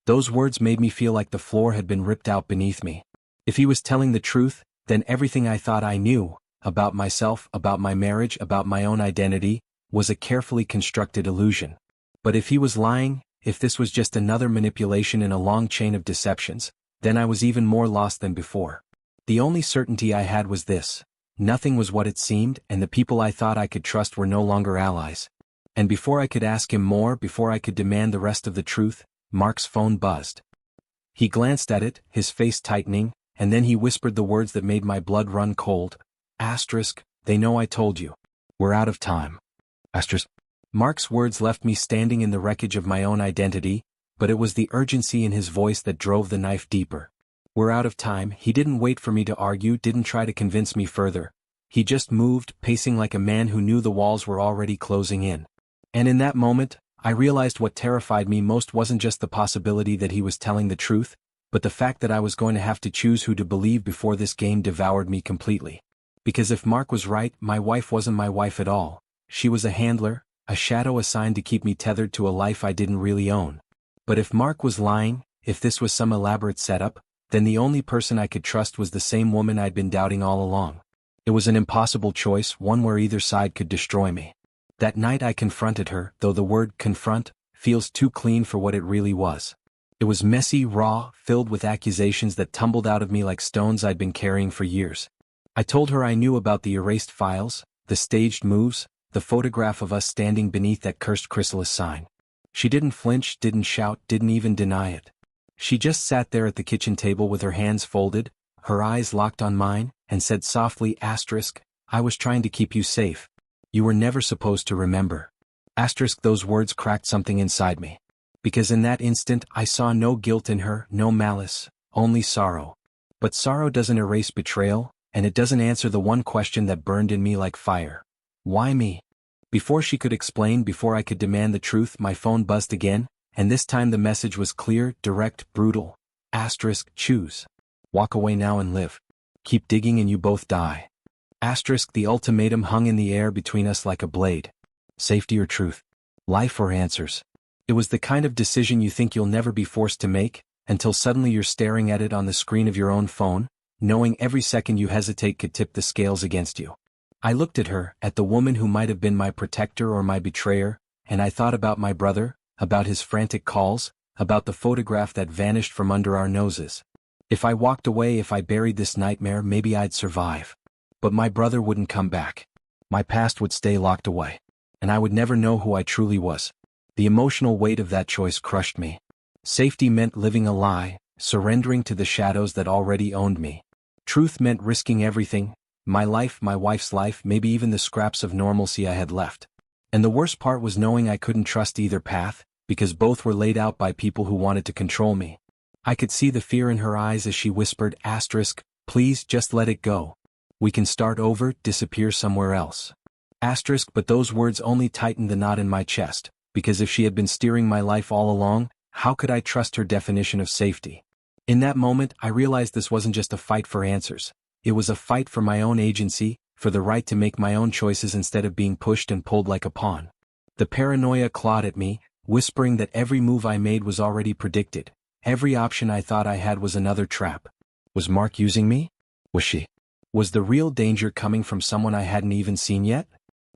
Those words made me feel like the floor had been ripped out beneath me. If he was telling the truth, then everything I thought I knew, about myself, about my marriage, about my own identity, was a carefully constructed illusion. But if he was lying, if this was just another manipulation in a long chain of deceptions, then I was even more lost than before. The only certainty I had was this: nothing was what it seemed, and the people I thought I could trust were no longer allies. And before I could ask him more, before I could demand the rest of the truth, Mark's phone buzzed. He glanced at it, his face tightening, and then he whispered the words that made my blood run cold. They know I told you. We're out of time. Mark's words left me standing in the wreckage of my own identity, but it was the urgency in his voice that drove the knife deeper. We're out of time. He didn't wait for me to argue, didn't try to convince me further. He just moved, pacing like a man who knew the walls were already closing in. And in that moment, I realized what terrified me most wasn't just the possibility that he was telling the truth, but the fact that I was going to have to choose who to believe before this game devoured me completely. Because if Mark was right, my wife wasn't my wife at all. She was a handler, a shadow assigned to keep me tethered to a life I didn't really own. But if Mark was lying, if this was some elaborate setup, then the only person I could trust was the same woman I'd been doubting all along. It was an impossible choice, one where either side could destroy me. That night I confronted her, though the word confront feels too clean for what it really was. It was messy, raw, filled with accusations that tumbled out of me like stones I'd been carrying for years. I told her I knew about the erased files, the staged moves, the photograph of us standing beneath that cursed chrysalis sign. She didn't flinch, didn't shout, didn't even deny it. She just sat there at the kitchen table with her hands folded, her eyes locked on mine, and said softly, I was trying to keep you safe. You were never supposed to remember. Those words cracked something inside me. Because in that instant I saw no guilt in her, no malice, only sorrow. But sorrow doesn't erase betrayal, and it doesn't answer the one question that burned in me like fire. Why me? Before she could explain, before I could demand the truth, my phone buzzed again, and this time the message was clear, direct, brutal. Choose. Walk away now and live. Keep digging and you both die. The ultimatum hung in the air between us like a blade. Safety or truth? Life or answers? It was the kind of decision you think you'll never be forced to make, until suddenly you're staring at it on the screen of your own phone, knowing every second you hesitate could tip the scales against you. I looked at her, at the woman who might have been my protector or my betrayer, and I thought about my brother, about his frantic calls, about the photograph that vanished from under our noses. If I walked away, if I buried this nightmare, maybe I'd survive. But my brother wouldn't come back. My past would stay locked away. And I would never know who I truly was. The emotional weight of that choice crushed me. Safety meant living a lie, surrendering to the shadows that already owned me. Truth meant risking everything, my life, my wife's life, maybe even the scraps of normalcy I had left. And the worst part was knowing I couldn't trust either path, because both were laid out by people who wanted to control me. I could see the fear in her eyes as she whispered, please just let it go. We can start over, disappear somewhere else. But those words only tightened the knot in my chest, because if she had been steering my life all along, how could I trust her definition of safety? In that moment, I realized this wasn't just a fight for answers. It was a fight for my own agency, for the right to make my own choices instead of being pushed and pulled like a pawn. The paranoia clawed at me, whispering that every move I made was already predicted. Every option I thought I had was another trap. Was Mark using me? Was she? Was the real danger coming from someone I hadn't even seen yet?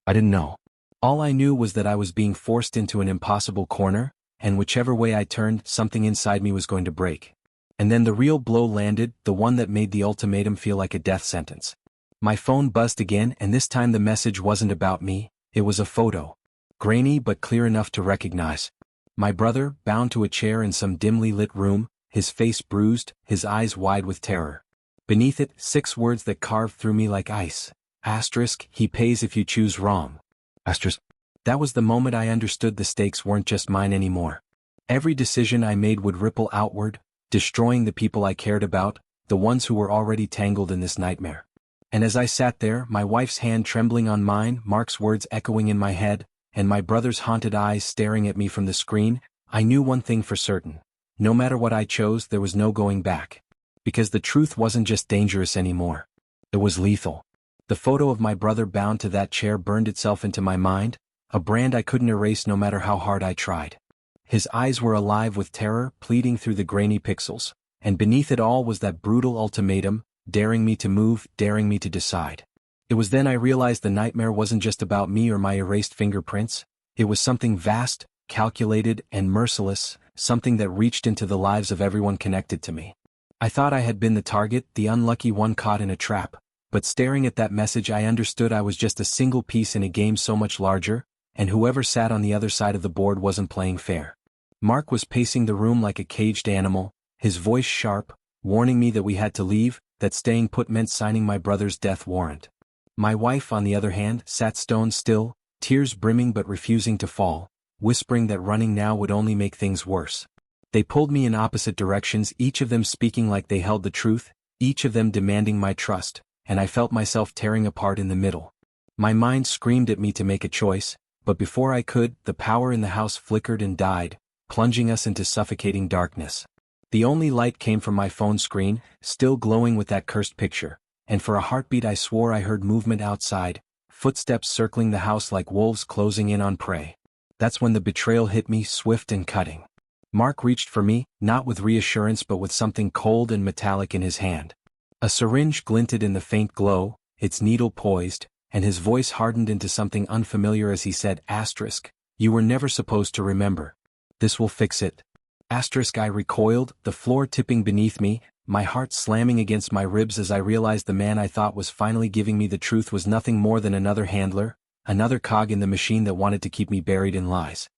I didn't know. All I knew was that I was being forced into an impossible corner, and whichever way I turned, something inside me was going to break. And then the real blow landed, the one that made the ultimatum feel like a death sentence. My phone buzzed again, and this time the message wasn't about me, it was a photo. Grainy but clear enough to recognize. My brother, bound to a chair in some dimly lit room, his face bruised, his eyes wide with terror. Beneath it, 6 words that carved through me like ice. Asterisk, he pays if you choose wrong. Asterisk. That was the moment I understood the stakes weren't just mine anymore. Every decision I made would ripple outward, destroying the people I cared about, the ones who were already tangled in this nightmare. And as I sat there, my wife's hand trembling on mine, Mark's words echoing in my head, and my brother's haunted eyes staring at me from the screen, I knew one thing for certain. No matter what I chose, there was no going back. Because the truth wasn't just dangerous anymore. It was lethal. The photo of my brother bound to that chair burned itself into my mind, a brand I couldn't erase no matter how hard I tried. His eyes were alive with terror, pleading through the grainy pixels, and beneath it all was that brutal ultimatum, daring me to move, daring me to decide. It was then I realized the nightmare wasn't just about me or my erased fingerprints, it was something vast, calculated, and merciless, something that reached into the lives of everyone connected to me. I thought I had been the target, the unlucky one caught in a trap, but staring at that message I understood I was just a single piece in a game so much larger, and whoever sat on the other side of the board wasn't playing fair. Mark was pacing the room like a caged animal, his voice sharp, warning me that we had to leave, that staying put meant signing my brother's death warrant. My wife, on the other hand, sat stone still, tears brimming but refusing to fall, whispering that running now would only make things worse. They pulled me in opposite directions, each of them speaking like they held the truth, each of them demanding my trust, and I felt myself tearing apart in the middle. My mind screamed at me to make a choice, but before I could, the power in the house flickered and died, plunging us into suffocating darkness. The only light came from my phone screen, still glowing with that cursed picture, and for a heartbeat I swore I heard movement outside, footsteps circling the house like wolves closing in on prey. That's when the betrayal hit me, swift and cutting. Mark reached for me, not with reassurance but with something cold and metallic in his hand. A syringe glinted in the faint glow, its needle poised, and his voice hardened into something unfamiliar as he said, asterisk, you were never supposed to remember. This will fix it. Asterisk, I recoiled, the floor tipping beneath me, my heart slamming against my ribs as I realized the man I thought was finally giving me the truth was nothing more than another handler, another cog in the machine that wanted to keep me buried in lies.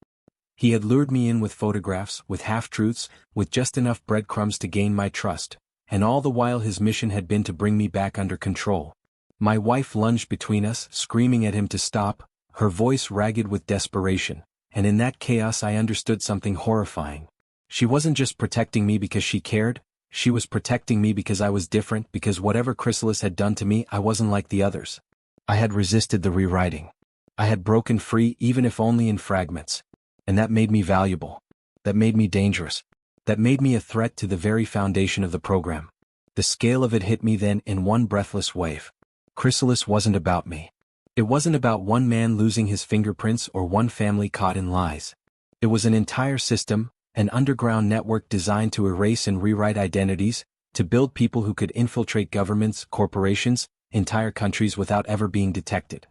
He had lured me in with photographs, with half-truths, with just enough breadcrumbs to gain my trust, and all the while his mission had been to bring me back under control. My wife lunged between us, screaming at him to stop, her voice ragged with desperation, and in that chaos I understood something horrifying. She wasn't just protecting me because she cared, she was protecting me because I was different, because whatever Chrysalis had done to me I wasn't like the others. I had resisted the rewriting. I had broken free even if only in fragments. And that made me valuable. That made me dangerous. That made me a threat to the very foundation of the program. The scale of it hit me then in one breathless wave. Chrysalis wasn't about me. It wasn't about one man losing his fingerprints or one family caught in lies. It was an entire system, an underground network designed to erase and rewrite identities, to build people who could infiltrate governments, corporations, entire countries without ever being detected.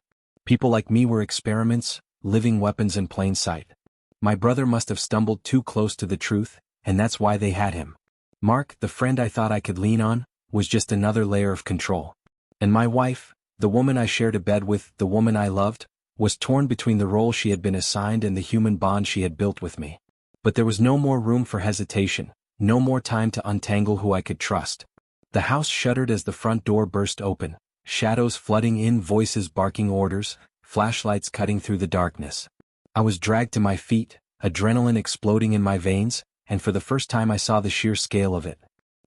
People like me were experiments, living weapons in plain sight. My brother must have stumbled too close to the truth, and that's why they had him. Mark, the friend I thought I could lean on, was just another layer of control. And my wife, the woman I shared a bed with, the woman I loved, was torn between the role she had been assigned and the human bond she had built with me. But there was no more room for hesitation, no more time to untangle who I could trust. The house shuddered as the front door burst open, shadows flooding in, voices barking orders, flashlights cutting through the darkness. I was dragged to my feet, adrenaline exploding in my veins, and for the first time I saw the sheer scale of it.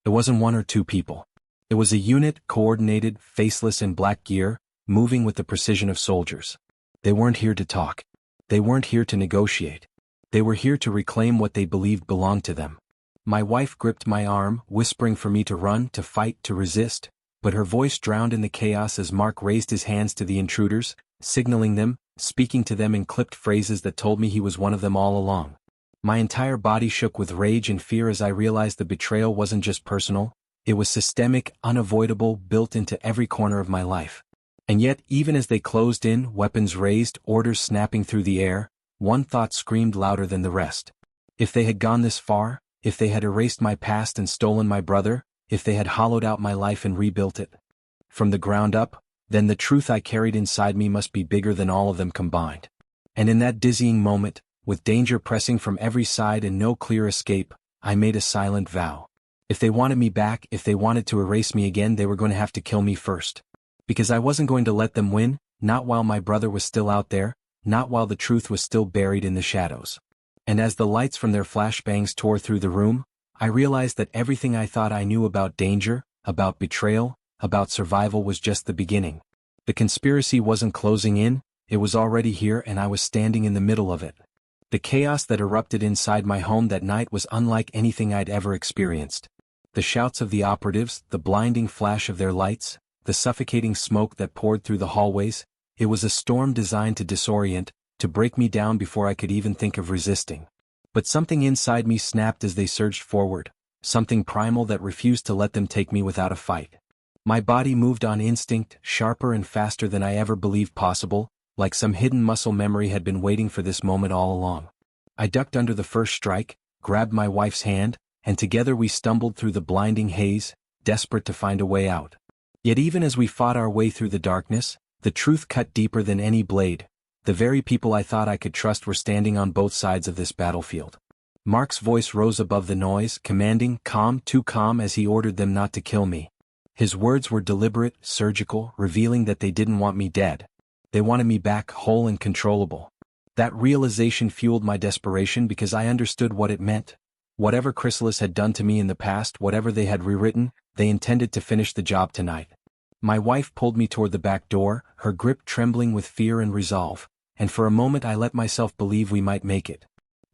It wasn't one or two people. It was a unit, coordinated, faceless in black gear, moving with the precision of soldiers. They weren't here to talk. They weren't here to negotiate. They were here to reclaim what they believed belonged to them. My wife gripped my arm, whispering for me to run, to fight, to resist, but her voice drowned in the chaos as Mark raised his hands to the intruders, signaling them, speaking to them in clipped phrases that told me he was one of them all along. My entire body shook with rage and fear as I realized the betrayal wasn't just personal, It was systemic, unavoidable, built into every corner of my life. And yet, even as they closed in, weapons raised, orders snapping through the air, one thought screamed louder than the rest. If they had gone this far, if they had erased my past and stolen my brother, if they had hollowed out my life and rebuilt it from the ground up, then the truth I carried inside me must be bigger than all of them combined. And in that dizzying moment, with danger pressing from every side and no clear escape, I made a silent vow. If they wanted me back, if they wanted to erase me again, they were going to have to kill me first. Because I wasn't going to let them win, not while my brother was still out there, not while the truth was still buried in the shadows. And as the lights from their flashbangs tore through the room, I realized that everything I thought I knew about danger, about betrayal, about survival was just the beginning. The conspiracy wasn't closing in, it was already here, and I was standing in the middle of it. The chaos that erupted inside my home that night was unlike anything I'd ever experienced. The shouts of the operatives, the blinding flash of their lights, the suffocating smoke that poured through the hallways, it was a storm designed to disorient, to break me down before I could even think of resisting. But something inside me snapped as they surged forward, something primal that refused to let them take me without a fight. My body moved on instinct, sharper and faster than I ever believed possible, like some hidden muscle memory had been waiting for this moment all along. I ducked under the first strike, grabbed my wife's hand, and together we stumbled through the blinding haze, desperate to find a way out. Yet even as we fought our way through the darkness, the truth cut deeper than any blade. The very people I thought I could trust were standing on both sides of this battlefield. Mark's voice rose above the noise, commanding, calm, too calm, as he ordered them not to kill me. His words were deliberate, surgical, revealing that they didn't want me dead. They wanted me back, whole and controllable. That realization fueled my desperation because I understood what it meant. Whatever Chrysalis had done to me in the past, whatever they had rewritten, they intended to finish the job tonight. My wife pulled me toward the back door, her grip trembling with fear and resolve, and for a moment I let myself believe we might make it.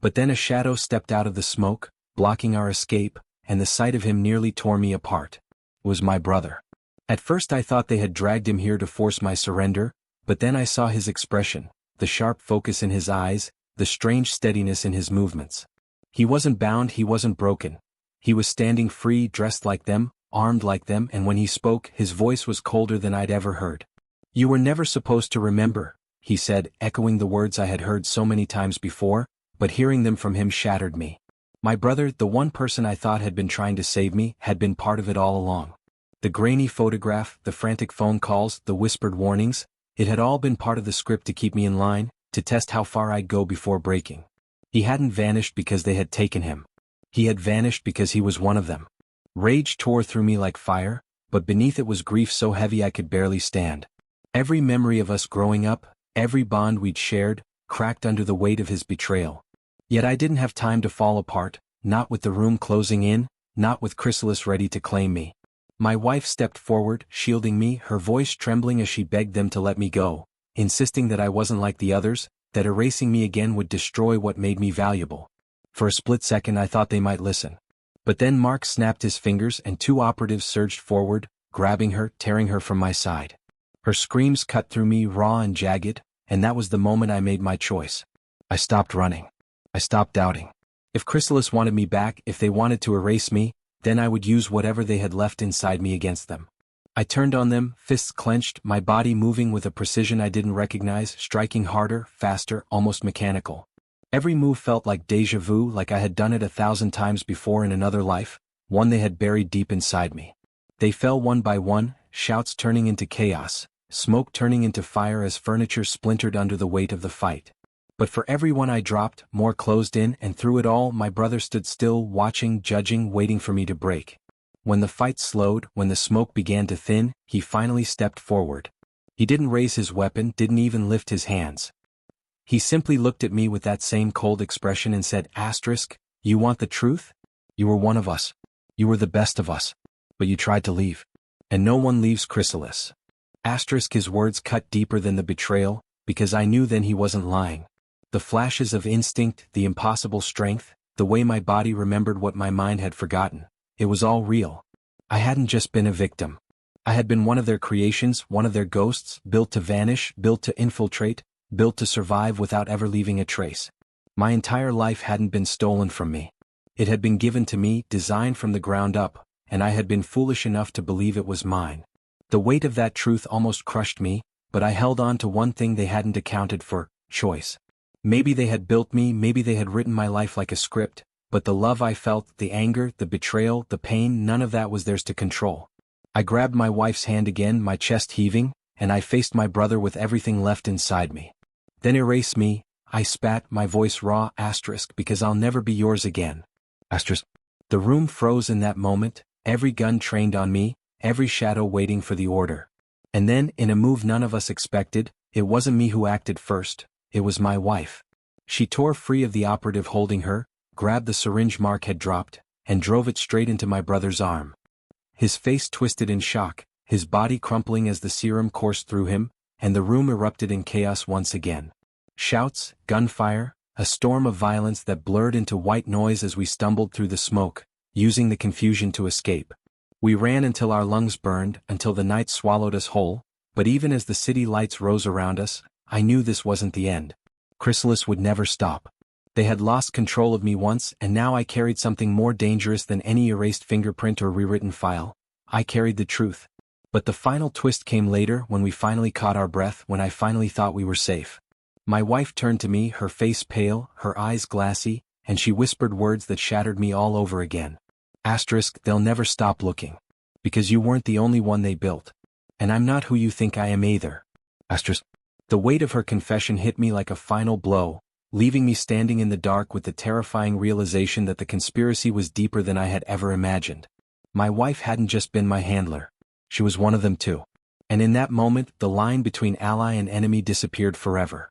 But then a shadow stepped out of the smoke, blocking our escape, and the sight of him nearly tore me apart. It was my brother. At first I thought they had dragged him here to force my surrender, but then I saw his expression, the sharp focus in his eyes, the strange steadiness in his movements. He wasn't bound, he wasn't broken. He was standing free, dressed like them, armed like them, and when he spoke, his voice was colder than I'd ever heard. "You were never supposed to remember," he said, echoing the words I had heard so many times before, but hearing them from him shattered me. My brother, the one person I thought had been trying to save me, had been part of it all along. The grainy photograph, the frantic phone calls, the whispered warnings, it had all been part of the script to keep me in line, to test how far I'd go before breaking. He hadn't vanished because they had taken him. He had vanished because he was one of them. Rage tore through me like fire, but beneath it was grief so heavy I could barely stand. Every memory of us growing up, every bond we'd shared, cracked under the weight of his betrayal. Yet I didn't have time to fall apart, not with the room closing in, not with Chrysalis ready to claim me. My wife stepped forward, shielding me, her voice trembling as she begged them to let me go, insisting that I wasn't like the others, that erasing me again would destroy what made me valuable. For a split second I thought they might listen. But then Mark snapped his fingers and two operatives surged forward, grabbing her, tearing her from my side. Her screams cut through me raw and jagged, and that was the moment I made my choice. I stopped running. I stopped doubting. If Chrysalis wanted me back, if they wanted to erase me, then I would use whatever they had left inside me against them. I turned on them, fists clenched, my body moving with a precision I didn't recognize, striking harder, faster, almost mechanical. Every move felt like déjà vu, like I had done it 1,000 times before in another life, one they had buried deep inside me. They fell one by one, shouts turning into chaos, smoke turning into fire as furniture splintered under the weight of the fight. But for every one I dropped, more closed in, and through it all my brother stood still, watching, judging, waiting for me to break. When the fight slowed, when the smoke began to thin, he finally stepped forward. He didn't raise his weapon, didn't even lift his hands. He simply looked at me with that same cold expression and said, "You want the truth? You were one of us. You were the best of us. But you tried to leave. And no one leaves Chrysalis." His words cut deeper than the betrayal, because I knew then he wasn't lying. The flashes of instinct, the impossible strength, the way my body remembered what my mind had forgotten, it was all real. I hadn't just been a victim. I had been one of their creations, one of their ghosts, built to vanish, built to infiltrate, built to survive without ever leaving a trace. My entire life hadn't been stolen from me. It had been given to me, designed from the ground up, and I had been foolish enough to believe it was mine. The weight of that truth almost crushed me, but I held on to one thing they hadn't accounted for: choice. Maybe they had built me, maybe they had written my life like a script, but the love I felt, the anger, the betrayal, the pain, none of that was theirs to control. I grabbed my wife's hand again, my chest heaving, and I faced my brother with everything left inside me. Then erase me, I spat, my voice raw, because I'll never be yours again. The room froze in that moment, every gun trained on me, every shadow waiting for the order. And then, in a move none of us expected, it wasn't me who acted first, it was my wife. She tore free of the operative holding her, grabbed the syringe Mark had dropped, and drove it straight into my brother's arm. His face twisted in shock, his body crumpling as the serum coursed through him, and the room erupted in chaos once again. Shouts, gunfire, a storm of violence that blurred into white noise as we stumbled through the smoke, using the confusion to escape. We ran until our lungs burned, until the night swallowed us whole, but even as the city lights rose around us, I knew this wasn't the end. Chrysalis would never stop. They had lost control of me once, and now I carried something more dangerous than any erased fingerprint or rewritten file. I carried the truth. But the final twist came later, when we finally caught our breath, when I finally thought we were safe. My wife turned to me, her face pale, her eyes glassy, and she whispered words that shattered me all over again. They'll never stop looking. Because you weren't the only one they built. And I'm not who you think I am either. The weight of her confession hit me like a final blow, leaving me standing in the dark with the terrifying realization that the conspiracy was deeper than I had ever imagined. My wife hadn't just been my handler. She was one of them too. And in that moment, the line between ally and enemy disappeared forever.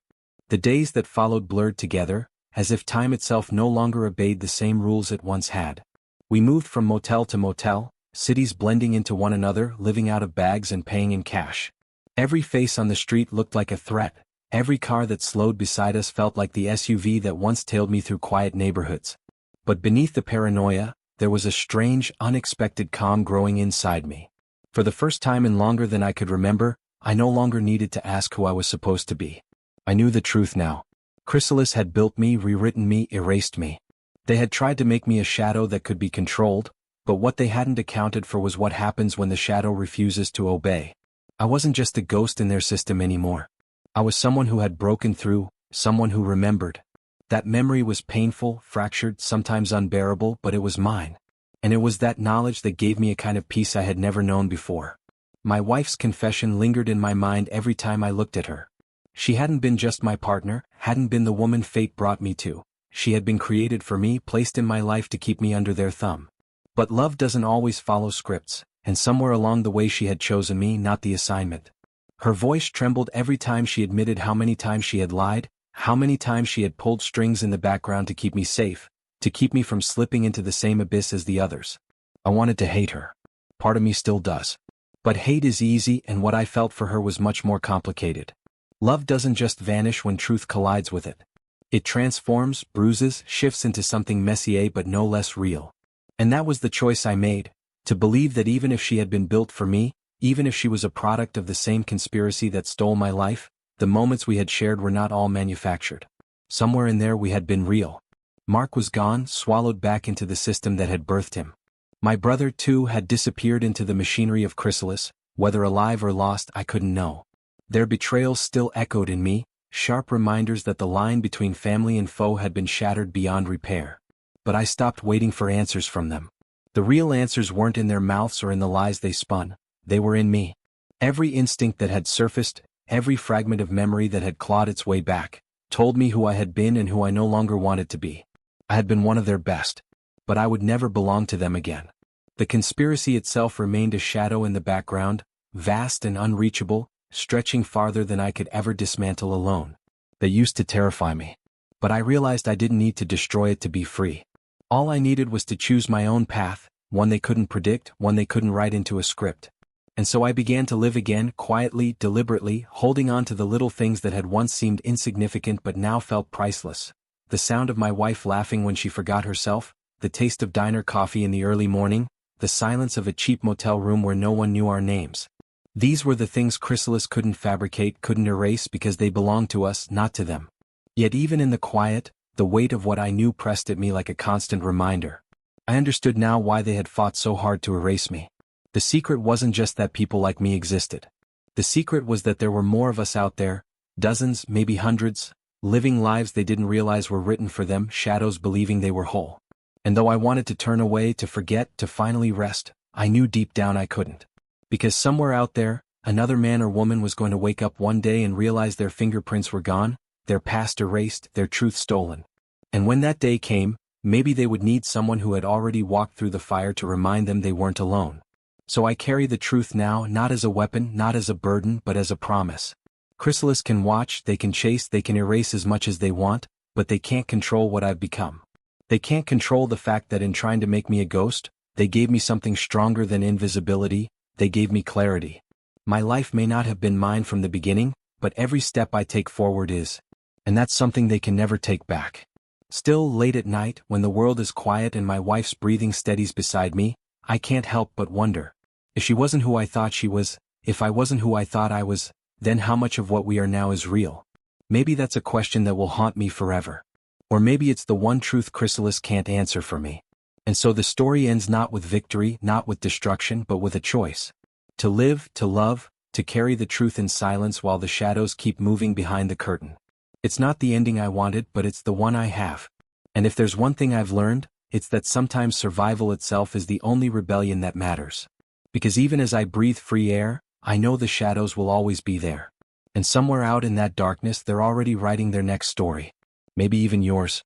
The days that followed blurred together, as if time itself no longer obeyed the same rules it once had. We moved from motel to motel, cities blending into one another, living out of bags and paying in cash. Every face on the street looked like a threat. Every car that slowed beside us felt like the SUV that once tailed me through quiet neighborhoods. But beneath the paranoia, there was a strange, unexpected calm growing inside me. For the first time in longer than I could remember, I no longer needed to ask who I was supposed to be. I knew the truth now. Chrysalis had built me, rewritten me, erased me. They had tried to make me a shadow that could be controlled, but what they hadn't accounted for was what happens when the shadow refuses to obey. I wasn't just a ghost in their system anymore. I was someone who had broken through, someone who remembered. That memory was painful, fractured, sometimes unbearable, but it was mine. And it was that knowledge that gave me a kind of peace I had never known before. My wife's confession lingered in my mind every time I looked at her. She hadn't been just my partner, hadn't been the woman fate brought me to. She had been created for me, placed in my life to keep me under their thumb. But love doesn't always follow scripts, and somewhere along the way she had chosen me, not the assignment. Her voice trembled every time she admitted how many times she had lied, how many times she had pulled strings in the background to keep me safe, to keep me from slipping into the same abyss as the others. I wanted to hate her. Part of me still does. But hate is easy, and what I felt for her was much more complicated. Love doesn't just vanish when truth collides with it. It transforms, bruises, shifts into something messier but no less real. And that was the choice I made, to believe that even if she had been built for me, even if she was a product of the same conspiracy that stole my life, the moments we had shared were not all manufactured. Somewhere in there we had been real. Mark was gone, swallowed back into the system that had birthed him. My brother, too, had disappeared into the machinery of Chrysalis. Whether alive or lost, I couldn't know. Their betrayals still echoed in me, sharp reminders that the line between family and foe had been shattered beyond repair. But I stopped waiting for answers from them. The real answers weren't in their mouths or in the lies they spun. They were in me. Every instinct that had surfaced, every fragment of memory that had clawed its way back, told me who I had been and who I no longer wanted to be. I had been one of their best. But I would never belong to them again. The conspiracy itself remained a shadow in the background, vast and unreachable, stretching farther than I could ever dismantle alone. They used to terrify me. But I realized I didn't need to destroy it to be free. All I needed was to choose my own path, one they couldn't predict, one they couldn't write into a script. And so I began to live again, quietly, deliberately, holding on to the little things that had once seemed insignificant but now felt priceless. The sound of my wife laughing when she forgot herself, the taste of diner coffee in the early morning, the silence of a cheap motel room where no one knew our names. These were the things Chrysalis couldn't fabricate, couldn't erase because they belonged to us, not to them. Yet even in the quiet, the weight of what I knew pressed at me like a constant reminder. I understood now why they had fought so hard to erase me. The secret wasn't just that people like me existed. The secret was that there were more of us out there, dozens, maybe hundreds, living lives they didn't realize were written for them, shadows believing they were whole. And though I wanted to turn away, to forget, to finally rest, I knew deep down I couldn't. Because somewhere out there, another man or woman was going to wake up one day and realize their fingerprints were gone, their past erased, their truth stolen. And when that day came, maybe they would need someone who had already walked through the fire to remind them they weren't alone. So I carry the truth now, not as a weapon, not as a burden, but as a promise. Chrysalises can watch, they can chase, they can erase as much as they want, but they can't control what I've become. They can't control the fact that in trying to make me a ghost, they gave me something stronger than invisibility, they gave me clarity. My life may not have been mine from the beginning, but every step I take forward is. And that's something they can never take back. Still, late at night, when the world is quiet and my wife's breathing steadies beside me, I can't help but wonder. If she wasn't who I thought she was, if I wasn't who I thought I was, then how much of what we are now is real? Maybe that's a question that will haunt me forever. Or maybe it's the one truth Chrysalis can't answer for me. And so the story ends not with victory, not with destruction, but with a choice. To live, to love, to carry the truth in silence while the shadows keep moving behind the curtain. It's not the ending I wanted, but it's the one I have. And if there's one thing I've learned, it's that sometimes survival itself is the only rebellion that matters. Because even as I breathe free air, I know the shadows will always be there. And somewhere out in that darkness they're already writing their next story. Maybe even yours.